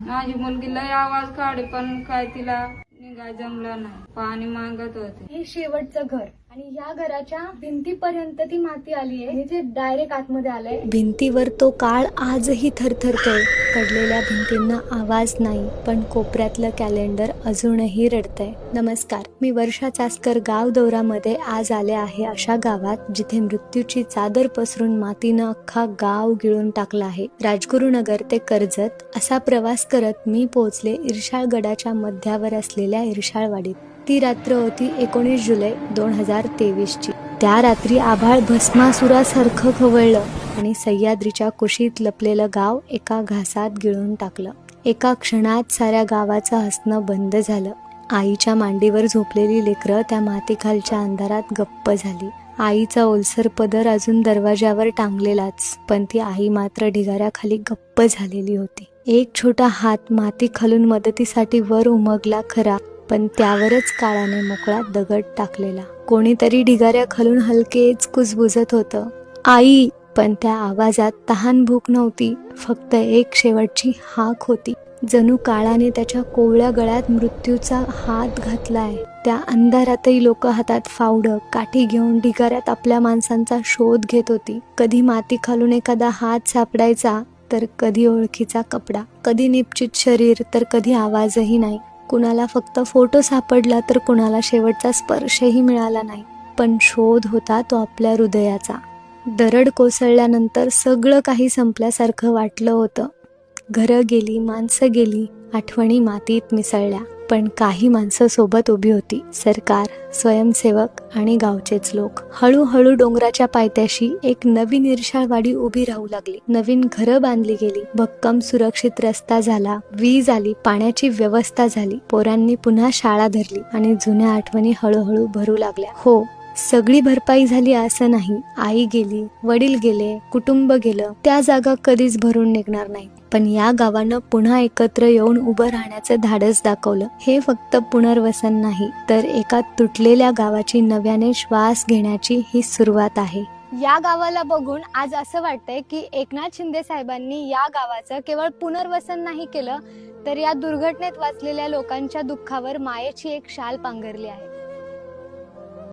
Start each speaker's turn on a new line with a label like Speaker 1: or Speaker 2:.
Speaker 1: माझी मुलगी लय आवाज काढे पण काय तिला निघाय जमलं नाही. पाणी मागत होते.
Speaker 2: हे शेवटचं घर आणि या घराच्या भिंतीपर्यंत ती माती आली आहे. ते डायरेक्ट आतमध्ये आलंय. भिंतीवर तो काळ आजही थरथरतोय. पडलेल्या भिंतींना आवाज नाही, पण कोपऱ्यातलं कॅलेंडर अजूनही रडतंय. नमस्कार, मी वर्षा चास्कर गाव दौरामध्ये आज आले आहे अशा गावात जिथे मृत्यूची चादर पसरून मातीनं अख्खा गाव गिळून टाकला आहे. राजगुरुनगर ते कर्जत असा प्रवास करत मी पोहोचले इर्शाळगडाच्या मध्यावर असलेल्या इर्शाळवाडीत. ती रात्र होती 19 जुलै 2023 ची. त्या रात्री आभाळ भस्मासुरासारखं खवळलं आणि सह्याद्रीच्या कुशीत लपलेलं गाव एका घासात गिळून टाकलं. एका क्षणात साऱ्या गावाचं हसणं बंद झालं. आईच्या मांडीवर झोपलेली लेकरं त्या मातीखालच्या अंधारात गप्प झाली. आईचा ओलसर पदर अजून दरवाजावर टांगलेलाच, पण ती आई मात्र ढिगाऱ्याखाली गप्प झालेली होती. एक छोटा हात माती खालून मदतीसाठी वर उमगला खरा, पण त्यावरच काळाने मोकळा दगड टाकलेला. कोणीतरी ढिगाऱ्या खालून हलकेच कुजबुजत होतं, आई. पण त्या आवाजात तहान भूक नव्हती, फक्त एक शेवटची हाक होती. जणू काळाने त्याच्या कोवळ्या गळ्यात मृत्यूचा हात घातलाय. त्या अंधारातही लोक हातात फावडं काठी घेऊन ढिगाऱ्यात आपल्या माणसांचा शोध घेत होती. कधी माती खालून एखादा हात सापडायचा, तर कधी ओळखीचा कपडा, कधी निपचित शरीर, तर कधी आवाजही नाही. कुणाला फक्त फोटो सापडला, तर कुणाला शेवटचा स्पर्शही मिळाला नाही. पण शोध होता तो आपल्या हृदयाचा. दरड कोसळल्यानंतर सगळं काही संपल्यासारखं वाटलं होतं. घरं गेली, माणसं गेली, आठवणी मातीत मिसळल्या. पण काही माणसं सोबत उभी होती. सरकार, स्वयंसेवक आणि गावचेच लोक. हळूहळू डोंगराच्या पायथ्याशी एक नवीन इर्शाळवाडी उभी राहू लागली. नवीन घरं बांधली गेली. भक्कम सुरक्षित रस्ता झाला. वीज आली, पाण्याची व्यवस्था झाली. पोरांनी पुन्हा शाळा धरली आणि जुन्या आठवणी हळूहळू भरू लागल्या. हो, सगळी भरपाई झाली असं नाही. आई गेली, वडील गेले, कुटुंब गेलं. त्या जागा कधीच भरून निघणार नाही. पण या गावानं पुन्हा एकत्र येऊन उभं राहण्याचं धाडस दाखवलं. हे फक्त पुनर्वसन नाही, तर एका तुटलेल्या गावाची नव्याने श्वास घेण्याची ही सुरुवात आहे. या गावाला बघून आज असं वाटतंय की एकनाथ शिंदे साहेबांनी या गावाचं केवळ पुनर्वसन नाही केलं, तर या दुर्घटनेत वाचलेल्या लोकांच्या दुःखावर मायेची एक शाल पांघरली आहे.